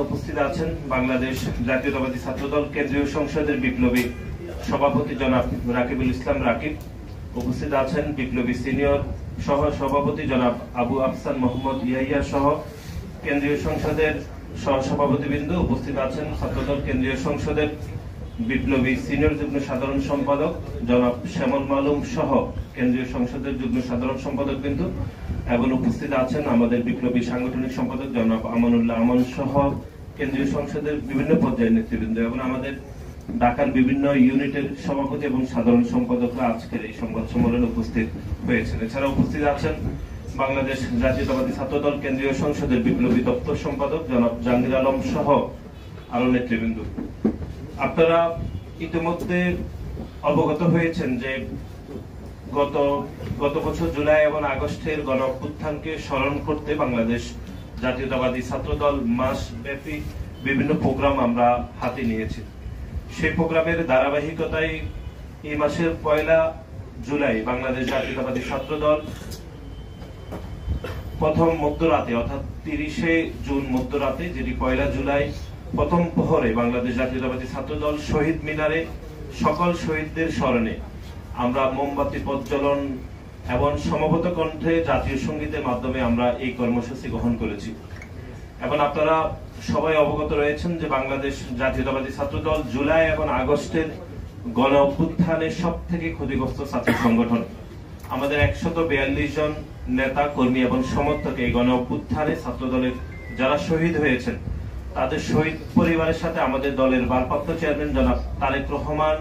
উপস্থিত আছেন বাংলাদেশ জাতীয়তাবাদী ছাত্রদল কেন্দ্রীয় সংসদের বিপ্লবী সভাপতি জনাব রাকিবুল ইসলাম রাকিব, উপস্থিত আছেন বিপ্লবী সিনিয়র সহ সভাপতি জনাব আবু আফসান মোহাম্মদ ইয়াহিয়া সহ কেন্দ্রীয় সংসদের সহ সভাপতিবৃন্দ, উপস্থিত আছেন ছাত্রদল কেন্দ্রীয় সংসদের বিপ্লবী সিনিয়র যুগ্ম সাধারণ সম্পাদক জনাব শ্যামল মালুম সহ কেন্দ্রীয় সংসদের যুগ্ম সাধারণ সম্পাদক বিন্দু, এবং উপস্থিত আছেন আমাদের বিপ্লবী সাংগঠনিক সম্পাদক জনাব আমানুল্লাহ আমান সহ কেন্দ্রীয় সংসদের বিভিন্ন পর্যায়ের নেতৃবৃন্দ এবং আমাদের ঢাকার বিভিন্ন ইউনিটের সভাপতি এবং সাধারণ সম্পাদকরা আজকের এই সংবাদ সম্মেলনে উপস্থিত হয়েছেন। এছাড়া উপস্থিত আছেন বাংলাদেশ জাতীয়তাবাদী ছাত্রদল কেন্দ্রীয় সংসদের বিপ্লবী দপ্তর সম্পাদক জনাব জাহাঙ্গীর আলম সহ আরো নেতৃবৃন্দ। আপনারা ইতিমধ্যে অবগত হয়েছেন যে গত বছর জুলাই এবং আগস্টের গণ অভ্যুত্থানকে স্মরণ করতে বাংলাদেশ জাতীয়তাবাদী ছাত্রদল মাসব্যাপী বিভিন্ন প্রোগ্রাম আমরা হাতে নিয়েছি। সেই প্রোগ্রামের ধারাবাহিকতায় এই মাসের 1 জুলাই বাংলাদেশ জাতীয়তাবাদী ছাত্রদল প্রথম মধ্যরাতে অর্থাৎ 30 জুন মধ্যরাতে, যেটি 1 জুলাই প্রথম প্রহরে বাংলাদেশ জাতীয়তাবাদী ছাত্রদল শহীদ মিনারে সকল শহীদদের স্মরণে আমরা মোমবাতি প্রজ্বলন এবং সমবেত কণ্ঠে জাতীয় সঙ্গীতের মাধ্যমে আমরা এই কর্মসূচি গ্রহণ করেছি। এবং আপনারা সবাই অবগত রয়েছেন যে বাংলাদেশ জাতীয়তাবাদী ছাত্রদল জুলাই এবং আগস্টের গণ অভ্যুত্থানের সব থেকে ক্ষতিগ্রস্ত ছাত্র সংগঠন। আমাদের 142 জন নেতা কর্মী এবং সমর্থক এই গণ অভ্যুত্থানে ছাত্রদলের যারা শহীদ হয়েছেন তাদের শহীদ পরিবারের সাথে আমাদের দলের ভারপ্রাপ্ত চেয়ারম্যান জনাব তারেক রহমান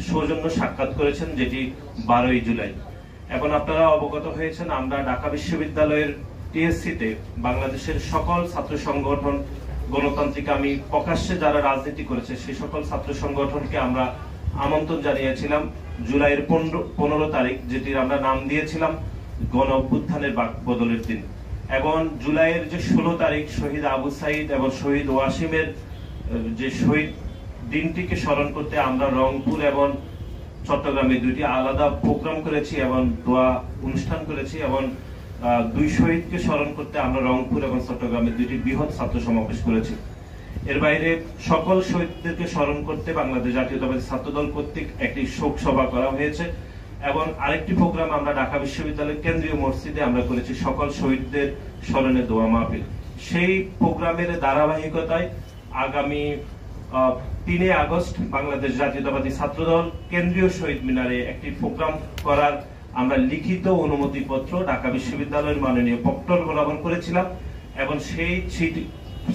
সৌজন্য সাক্ষাৎ করেছেন, যেটি 12 জুলাই। এখন আপনারা অবগত হয়েছেন আমরা ঢাকা বিশ্ববিদ্যালয়ের টিএসসিতে বাংলাদেশের সকল ছাত্র সংগঠন গণতান্ত্রিক আমি প্রকাশ্যে যারা রাজনীতি করেছে সেই সকল ছাত্র সংগঠনকে আমরা আমন্ত্রণ জানিয়েছিলাম জুলাইয়ের 15 তারিখ, যেটির আমরা নাম দিয়েছিলাম গণ অভ্যুত্থানের বাক বদলের দিন। এবং জুলাইয়ের যে 16 তারিখ শহীদ আবু সাইদ এবং শহীদ ওয়াসিমের যে শহীদ দিনটিকে স্মরণ করতে আমরা রংপুর এবং চট্টগ্রামে 2টি আলাদা প্রোগ্রাম করেছি এবং দোয়া অনুষ্ঠান করেছি। এবং 2 শহীদকে স্মরণ করতে আমরা রংপুর এবং চট্টগ্রামে 2টি বৃহৎ ছাত্র সমাবেশ করেছি। এর বাইরে সকল শহীদদেরকে স্মরণ করতে বাংলাদেশ জাতীয়তাবাদী ছাত্রদল কর্তৃক একটি শোক সভা করা হয়েছে। এবং আরেকটি প্রোগ্রাম আমরা ঢাকা বিশ্ববিদ্যালয়ের কেন্দ্রীয় মসজিদে আমরা করেছি সকল শহীদদের স্মরণে দোয়া মাহফিল। সেই প্রোগ্রামের ধারাবাহিকতায় আগামী 3 আগস্ট বাংলাদেশ জাতীয়তাবাদী ছাত্রদল কেন্দ্রীয় শহীদ মিনারে একটি প্রোগ্রাম করার আমরা লিখিত অনুমতিপত্র ঢাকা বিশ্ববিদ্যালয়ের মাননীয় প্রক্টর বরাবর করেছিলাম। এবং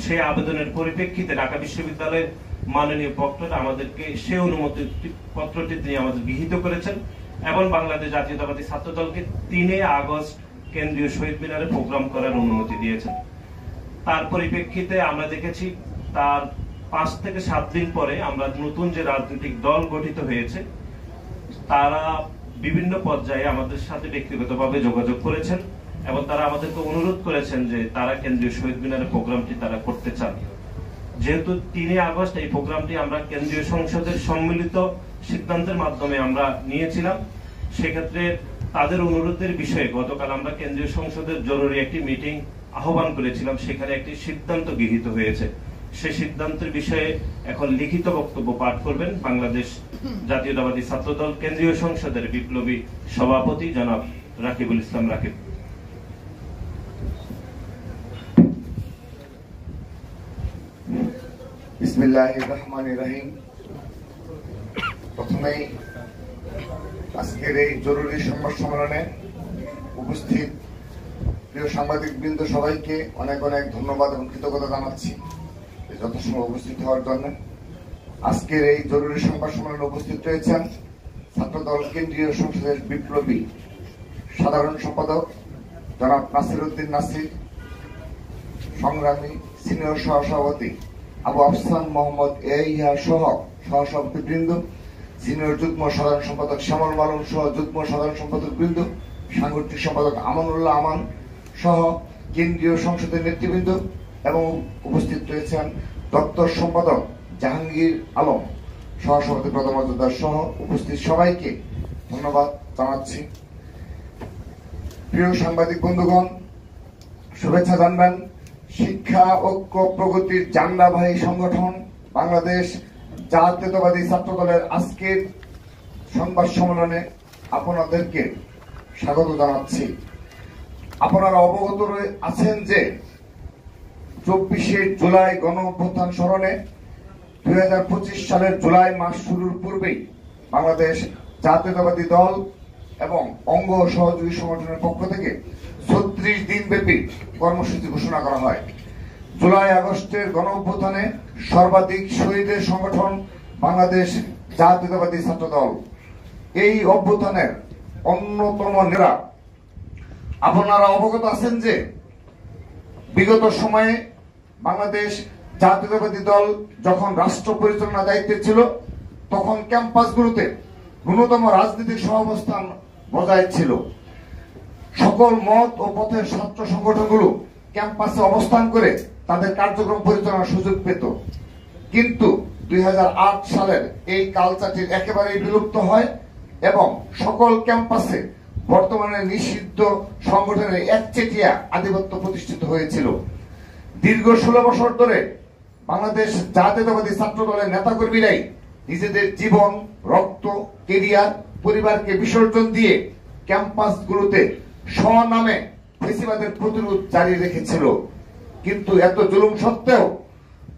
সেই আবেদনের পরিপ্রেক্ষিতে ঢাকা বিশ্ববিদ্যালয়ের মাননীয় প্রক্টর আমাদেরকে সেই অনুমতি পত্রটি তিনি আমাদের গৃহীত করেছেন এবং বাংলাদেশ জাতীয়তাবাদী ছাত্রদলকে 3 আগস্ট কেন্দ্রীয় শহীদ মিনারে প্রোগ্রাম করার অনুমতি দিয়েছেন। তার পরিপ্রেক্ষিতে আমরা দেখেছি তার 5 থেকে 7 দিন পরে আমরা নতুন যে রাজনৈতিক দল গঠিত হয়েছে তারা বিভিন্ন পর্যায়ে আমাদের সাথে ব্যক্তিগতভাবে যোগাযোগ করেছেন এবং তারা আমাদেরকে অনুরোধ করেছেন যে তারা কেন্দ্রীয় শহীদ মিনারে প্রোগ্রামটি তারা করতে চান। যেহেতু 3 আগস্ট এই প্রোগ্রামটি আমরা কেন্দ্রীয় সংসদের সম্মিলিত সিদ্ধান্তের মাধ্যমে আমরা নিয়েছিলাম, সেক্ষেত্রে তাদের অনুরোধের বিষয়ে গতকাল আমরা কেন্দ্রীয় সংসদের জরুরি একটি মিটিং আহ্বান করেছিলাম, সেখানে একটি সিদ্ধান্ত গৃহীত হয়েছে। সেই সিদ্ধান্তের বিষয়ে এখন লিখিত বক্তব্য পাঠ করবেন বাংলাদেশ জাতীয়তাবাদী ছাত্রদল কেন্দ্রীয় সংসদের বিপ্লবী সভাপতি জনাব রাকিবুল ইসলাম রাকিব। বিসমিল্লাহির রহমানির রহিম। প্রথমেই আজকের এই জরুরি সংবাদ সম্মেলনে উপস্থিত প্রিয় সাংবাদিক বৃন্দ সবাইকে অনেক অনেক ধন্যবাদ এবং কৃতজ্ঞতা জানাচ্ছি যথাসময় উপস্থিত হওয়ার জন্য। আজকের এই জরুরি সংবাদ সম্মেলনে উপস্থিত রয়েছেন ছাত্রদল কেন্দ্রীয় সংসদের বিপ্লবী সাধারণ সম্পাদক জনাব নাসির উদ্দিন নাসির, সংগ্রামী সিনিয়র সহসভাপতি আবু আফসান মোহাম্মদ ইয়াহিয়া সহ সহসভাপতিবৃন্দ, সিনিয়র যুগ্ম সাধারণ সম্পাদক শ্যামল মালুম সহ যুগ্ম সাধারণ সম্পাদক বৃন্দ, সাংগঠনিক সম্পাদক আমানুল্লাহ আমান সহ কেন্দ্রীয় সংসদের নেতৃবৃন্দ এবং উপস্থিত রয়েছেন দপ্তর সম্পাদক জাহাঙ্গীর আলম, সহসভাপতি প্রথম মজুমদার সহ উপস্থিত সবাইকে ধন্যবাদ জানাচ্ছি। প্রিয় সাংবাদিক বন্ধুগণ, শুভেচ্ছা জানবেন শিক্ষা ঐক্য প্রগতির জান্ডাবাহী সংগঠন বাংলাদেশ জাতীয়তাবাদী ছাত্র দলের আজকের সংবাদ সম্মেলনে আপনাদেরকে স্বাগত জানাচ্ছি। আপনারা অবগত আছেন যে 24শে জুলাই গণ অভ্যুত্থান স্মরণে 2025 সালের জুলাই মাস শুরুর পূর্বেই বাংলাদেশ জাতীয়তাবাদী দল এবং অঙ্গ সহযোগী সংগঠনের পক্ষ থেকে 36 দিন ব্যাপী কর্মসূচি ঘোষণা করা হয়। জুলাই আগস্টের গণ অভ্যুত্থানে সর্বাধিক শহীদের সংগঠন বাংলাদেশ জাতীয়তাবাদী ছাত্র দল। এই অভ্যুত্থানের অন্যতম নেতা। আপনারা অবগত আছেন যে বিগত সময়ে বাংলাদেশ জাতীয়তাবাদী দল যখন রাষ্ট্র পরিচালনা দায়িত্বে ছিল তখন ক্যাম্পাসগুলোতে ন্যূনতম রাজনৈতিক সহাবস্থান বজায় ছিল। সকল মত ও পথের ছাত্র সংগঠনগুলো ক্যাম্পাসে অবস্থান করে তাদের কার্যক্রম পরিচালনার সুযোগ পেত। কিন্তু 2008 সালের এই কালচারটি একেবারেই বিলুপ্ত হয় এবং সকল ক্যাম্পাসে বর্তমানে নিষিদ্ধ সংগঠনের একচেটিয়া আধিপত্য প্রতিষ্ঠিত হয়েছিল। দীর্ঘ 16 বছর ধরে বাংলাদেশ জাতীয়তাবাদী ছাত্র দলের নেতাকর্মীরাই নিজেদের জীবন, রক্ত, কেরিয়ার, পরিবারকে বিসর্জন দিয়ে ক্যাম্পাসগুলোতে স্বনামে ফ্যাসিবাদের প্রতিরোধ জারি রেখেছিল। কিন্তু এত জুলুম সত্ত্বেও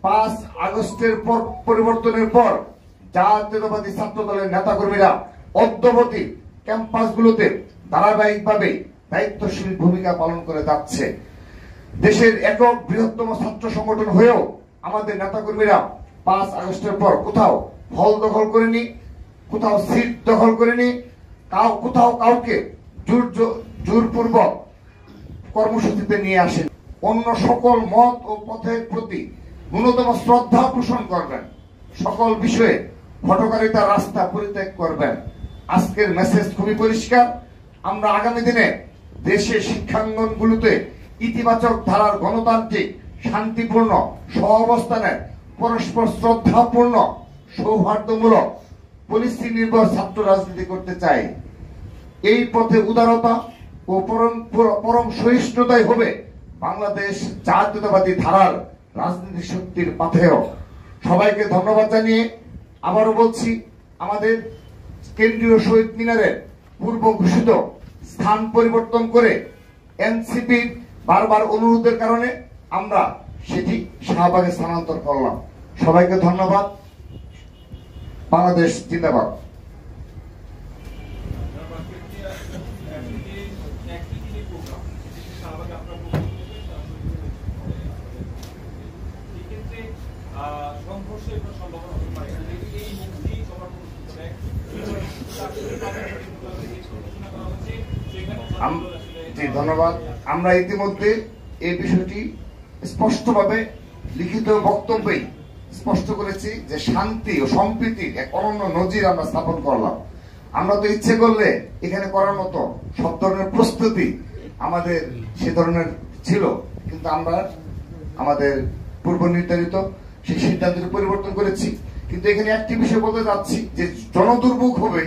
5 আগস্টের পর পরিবর্তনের পর জাতীয়তাবাদী ছাত্র দলের নেতাকর্মীরা অদ্যাবধি ক্যাম্পাসগুলোতে ধারাবাহিকভাবে দায়িত্বশীল ভূমিকা পালন করে যাচ্ছে। দেশের একক বৃহত্তম ছাত্র সংগঠন হয়েও আমাদের নেতাকর্মীরা 5 আগস্টের পর কোথাও হল দখল করেনি, কোথাও সিট দখল করেনি, কোথাও কাউকে জোরপূর্বক কর্মসূচিতে নিয়ে আসেন। অন্য সকল মত ও পথের প্রতি ন্যূনতম শ্রদ্ধা পোষণ করবেন, সকল বিষয়ে হঠকারিতার রাস্তা পরিত্যাগ করবেন। আজকের মেসেজ খুবই পরিষ্কার। আমরা আগামী দিনে দেশে শিক্ষাঙ্গনগুলোতে ইতিবাচক ধারার গণতান্ত্রিক, শান্তিপূর্ণ সহাবস্থানের, পরস্পর শ্রদ্ধাপূর্ণ, সৌহার্দ্যমূলক, পলিসি নির্ভর ছাত্র রাজনীতি করতে চাই। এই পথে উদারতা ও পরম সহিষ্ণুতাই হবে বাংলাদেশ জাতীয়তাবাদী ধারার রাজনীতি শক্তির পাথেয়। সবাইকে ধন্যবাদ জানিয়ে আবারও বলছি, আমাদের কেন্দ্রীয় শহীদ মিনারের পূর্ব ঘোষিত স্থান পরিবর্তন করে এনসিপির বারবার অনুরোধের কারণে আমরা সেটি শাহবাগে স্থানান্তর করলাম। সবাইকে ধন্যবাদ। বাংলাদেশ জিন্দাবাদ। ধন্যবাদ। আমরা ইতিমধ্যে এই বিষয়টি স্পষ্টভাবে লিখিত বক্তব্যেই স্পষ্ট করেছি যে শান্তি ও সম্প্রীতির এক অনন্য নজির আমরা স্থাপন করলাম। আমরা তো ইচ্ছে করলে এখানে করার মতো সব ধরনের প্রস্তুতি আমাদের সে ধরনের ছিল, কিন্তু আমরা আমাদের পূর্ব নির্ধারিত সেই সিদ্ধান্তটি পরিবর্তন করেছি। কিন্তু এখানে একটি বিষয় বলতে যাচ্ছি যে জনদুর্ভোগ হবে,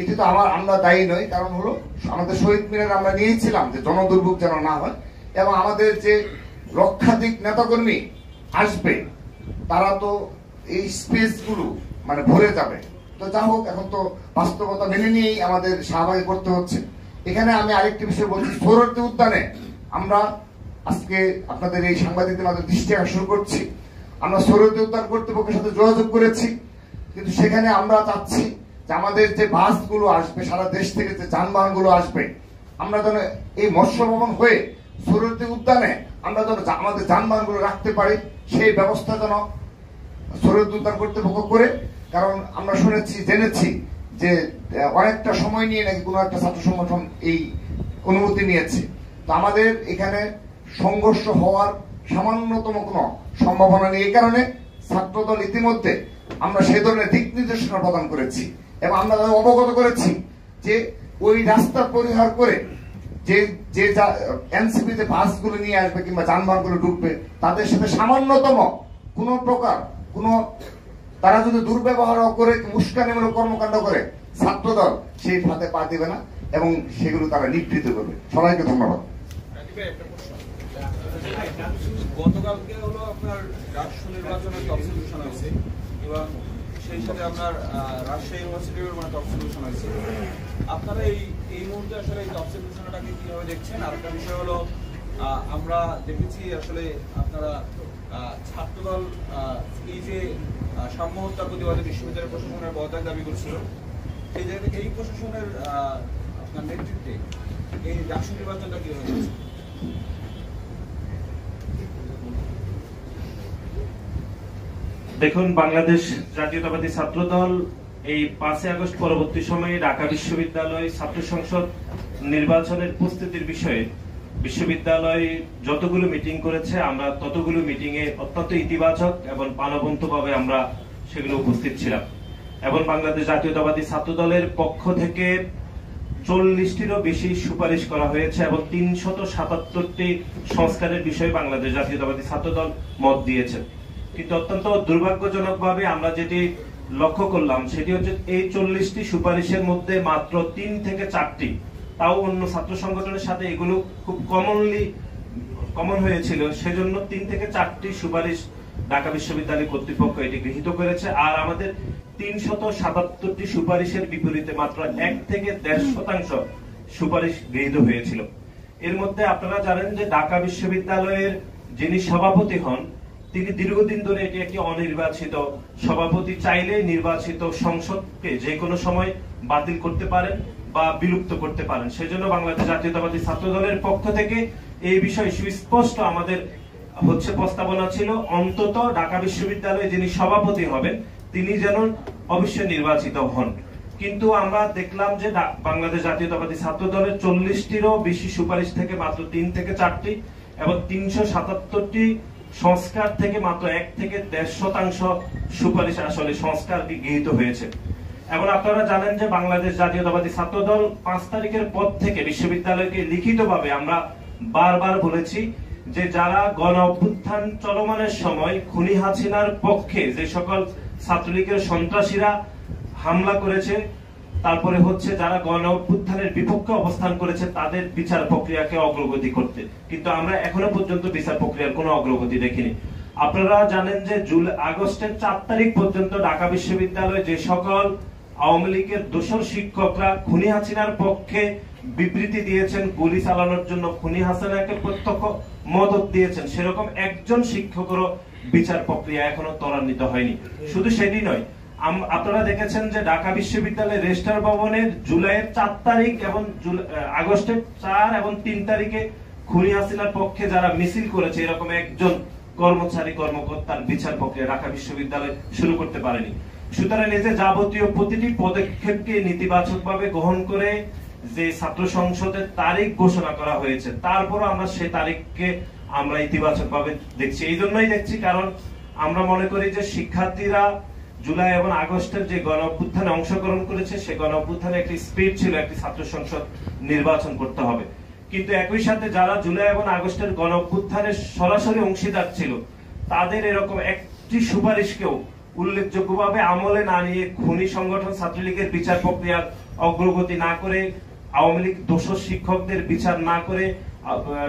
এটি তো আমরা দায়ী নই। কারণ হলো আমাদের শহীদ মিনারে আমরা নিয়েছিলাম যে জনদুর্ভোগ যেন না হয়, এবং আমাদের যে লক্ষাধিক নেতাকর্মী আসবে তারা তো এই স্পেস গুলো মানে ভরে যাবে। তো যা হোক, এখন তো বাস্তবতা মেনে নিয়েই আমাদের শাহবাগে করতে হচ্ছে। এখানে আমি আরেকটি বিষয় বলছি, সোহরাওয়ার্দী উদ্যানে আমরা আজকে আপনাদের এই সাংবাদিকদের মাধ্যমে দৃষ্টি আকর্ষণ করছি। আমরা সোহরাওয়ার্দী উদ্যান কর্তৃপক্ষের সাথে যোগাযোগ করেছি, কিন্তু সেখানে আমরা চাচ্ছি যে আমাদের যে বাসগুলো আসবে, সারা দেশ থেকে যে যানবাহনগুলো আসবে, আমরা যেন এই মৎস্য ভবন হয়ে সোহরাওয়ার্দী উদ্যানে আমরা যেন আমাদের যানবাহনগুলো রাখতে পারি, সেই ব্যবস্থা যেন সোহরাওয়ার্দী উদ্যান কর্তৃপক্ষ করে। কারণ আমরা জেনেছি যে অনেকটা সময় নিয়ে নাকি কোনো একটা ছাত্র সংগঠন এই অনুমতি নিয়েছে। তো আমাদের এখানে সংঘর্ষ হওয়ার সামান্যতম কোনো সম্ভাবনা নেই। এই কারণে ছাত্রদল ইতিমধ্যে আমরা সেই ধরনের দিক নির্দেশনা প্রদান করেছি এবং আমরা অবগত করেছি যে ওই রাস্তা পরিহার করে যে এনসিপি যে বাসগুলো নিয়ে আসবে কিংবা যানবাহনগুলো ঢুকবে, তাদের সাথে সামান্যতম কোনো প্রকার তারা যদি দুর্ব্যবহার করে, উস্কানিমূলক কর্মকাণ্ড করে, ছাত্রদল সেই ফাঁদে পা দিবে না এবং সেগুলো তারা নিবৃত্ত করবে। সবাইকে ধন্যবাদ। গতকালকে হলো আপনার রাষ্ট্র নির্বাচনের তফসিল ঘোষণা হয়েছে এবং সেই সাথে আপনার রাজশাহী ইউনিভার্সিটির মানে তফসিল ঘোষণা হয়েছে। আপনারা এই মুহূর্তে আসলে এই তফসিল ঘোষণাটাকে কিভাবে দেখছেন? আর একটা বিষয় হলো আমরা দেখেছি আসলে আপনারা ছাত্রদল এই যে সাম্য হত্যার প্রতিবাদে বিশ্ববিদ্যালয় প্রশাসনের পদত্যাগ দাবি করছিল, সেই জায়গা থেকে এই প্রশাসনের আপনার নেতৃত্বে এই রাষ্ট্র নির্বাচনটা কিভাবে দেখছেন? দেখুন, বাংলাদেশ জাতীয়তাবাদী ছাত্রদল এই 5 আগস্ট পরবর্তী সময়ে ঢাকা বিশ্ববিদ্যালয় ছাত্র সংসদ নির্বাচনের প্রস্তুতির বিষয়ে বিশ্ববিদ্যালয় যতগুলো মিটিং করেছে, আমরা ততগুলো মিটিং এ অত্যন্ত ইতিবাচক এবং প্রাণবন্তভাবে আমরা সেগুলো উপস্থিত ছিলাম। এবং বাংলাদেশ জাতীয়তাবাদী ছাত্রদলের পক্ষ থেকে 40টিরও বেশি সুপারিশ করা হয়েছে এবং 377টি সংস্কারের বিষয়ে বাংলাদেশ জাতীয়তাবাদী ছাত্রদল মত দিয়েছে। কিন্তু অত্যন্ত দুর্ভাগ্যজনকভাবে আমরা যেটি লক্ষ্য করলাম সেটি হচ্ছে এই 40টি সুপারিশের মধ্যে মাত্র 3 থেকে 4টি, তাও অন্য ছাত্র সংগঠনের সাথে এগুলো খুব কমন হয়েছিল, সেজন্য 3 থেকে 4টি সুপারিশ ঢাকা বিশ্ববিদ্যালয় কর্তৃপক্ষ এটি গৃহীত করেছে। আর আমাদের 377টি সুপারিশের বিপরীতে মাত্র 1 থেকে 1.5% সুপারিশ গৃহীত হয়েছিল। এর মধ্যে আপনারা জানেন যে ঢাকা বিশ্ববিদ্যালয়ের যিনি সভাপতি হন তিনি দীর্ঘদিন ধরে এটি একটি অনির্বাচিত সভাপতি, চাইলে নির্বাচিত সংসদকে যে কোনো সময় বাতিল করতে পারেন বা বিলুপ্ত করতে পারেন। সেজন্য বাংলাদেশ জাতীয়তাবাদী ছাত্রদলের পক্ষ থেকে এই বিষয়ে সুস্পষ্ট আমাদের প্রস্তাবনা ছিল, অন্তত ঢাকা বিশ্ববিদ্যালয়ে যিনি সভাপতি হবেন তিনি যেন অবশ্যই নির্বাচিত হন। কিন্তু আমরা দেখলাম যে বাংলাদেশ জাতীয়তাবাদী ছাত্রদলের 40টিরও বেশি সুপারিশ থেকে মাত্র 3 থেকে 4টি এবং 377টি সংস্কার থেকে মাত্র 1 থেকে 1.5% সুপারিশ আসলে সংস্কার গৃহীত হয়েছে। এবং আপনারা জানেন যে বাংলাদেশ জাতীয়তাবাদী ছাত্রদল 5 তারিখের পর থেকে বিশ্ববিদ্যালয়কে লিখিতভাবে আমরা বারবার বলেছি যে যারা গণ অভ্যুত্থান চলমানের সময় খুনি হাসিনার পক্ষে যে সকল ছাত্রলীগের সন্ত্রাসীরা হামলা করেছে, তারপরে যারা গণ অভ্যুত্থানের বিপক্ষে অবস্থান করেছে তাদের বিচার প্রক্রিয়াকে অগ্রগতি করতে, কিন্তু আমরা এখনো পর্যন্ত বিচার প্রক্রিয়ার কোনো অগ্রগতি দেখিনি। আপনারা জানেন যে আগস্টের 4 তারিখ পর্যন্ত ঢাকা বিশ্ববিদ্যালয়ে যে সকল আওয়ামী লীগের দোসর শিক্ষকরা খুনি হাসিনার পক্ষে বিবৃতি দিয়েছেন, গুলি চালানোর জন্য খুনি হাসিনাকে প্রত্যক্ষ মদত দিয়েছেন, সেরকম একজন শিক্ষকেরও বিচার প্রক্রিয়া এখনো ত্বরান্বিত হয়নি। শুধু সেটি নয়, আপনারা দেখেছেন যে ঢাকা বিশ্ববিদ্যালয়ের রেজিস্ট্রার ভবনের জুলাইয়ের 4 তারিখ এবং আগস্টের 4 এবং 3 তারিখে খুনি হাসিনার পক্ষে যারা মিছিল করেছে এরকম একজন কর্মকর্তার বিচার প্রক্রিয়া ঢাকা বিশ্ববিদ্যালয় শুরু করতে পারেনি। সুতরাং এই যে যাবতীয় প্রতিটি পদক্ষেপকে নেতিবাচকভাবে গ্রহণ করে যে ছাত্র সংসদের তারিখ ঘোষণা করা হয়েছে, তারপর আমরা সেই তারিখকে আমরা ইতিবাচকভাবে দেখছি। এই জন্যই দেখছি কারণ আমরা মনে করি যে শিক্ষার্থীরা জুলাই এবং আগস্টের যে গণ অভ্যুত্থানে অংশগ্রহণ করেছে সে গণ অভ্যুত্থানে একটি স্পিরিট ছিল, একটি ছাত্র সংসদ নির্বাচন করতে হবে। কিন্তু একই সাথে যারা জুলাই এবং আগস্টের গণ অভ্যুত্থানের সরাসরি অংশীদার ছিল তাদের এরকম একটি সুপারিশকেও উল্লেখযোগ্যভাবে আমলে না নিয়ে খুনি সংগঠন ছাত্রলীগের বিচার প্রক্রিয়ার অগ্রগতি না করে, আওয়ামী লীগ দোষর শিক্ষকদের বিচার না করে,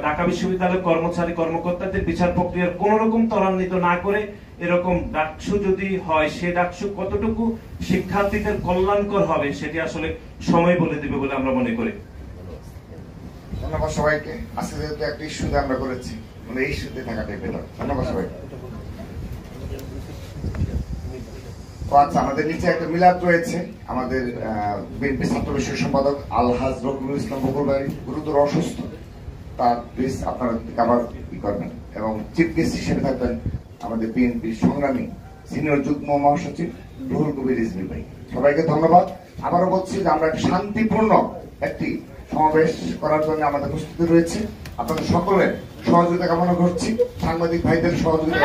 ঢাকা বিশ্ববিদ্যালয়ের কর্মকর্তাদের বিচার প্রক্রিয়ার কোন রকম ত্বরান্বিত না করে এরকম ডাকসু যদি হয়, সে ডাকসু কতটুকু শিক্ষার্থীদের কল্যাণকর হবে সেটি আসলে সময় বলে দেবে বলে আমরা মনে করি। ধন্যবাদ সবাইকে। আজকে যেহেতু একটা ইস্যুতে আমরা করেছি, মানে এই ইস্যুতে থাকাটাই বেটার। ধন্যবাদ সবাইকে। আচ্ছা, আমাদের নিচে একটা মিলাদ রয়েছে। আমাদের বিএনপি ছাত্র বিষয়ক সম্পাদক আলহাজ রকিবুল ইসলাম বকুল ভাই গুরুতর অসুস্থ, তার প্লিজ আপনারা আবার করবেন। এবং চিফ গেস্ট হিসেবে থাকবেন আমাদের বিএনপির সংগ্রামী সিনিয়র যুগ্ম মহাসচিব রুহুল কবির রিজভী ভাই। সবাইকে ধন্যবাদ। আবারও বলছি যে আমরা শান্তিপূর্ণ একটি সমাবেশ করার জন্য আমাদের প্রস্তুতি রয়েছে। আপনাদের সকলের সহযোগিতা কামনা করছি, সাংবাদিক ভাইদের সহযোগিতা।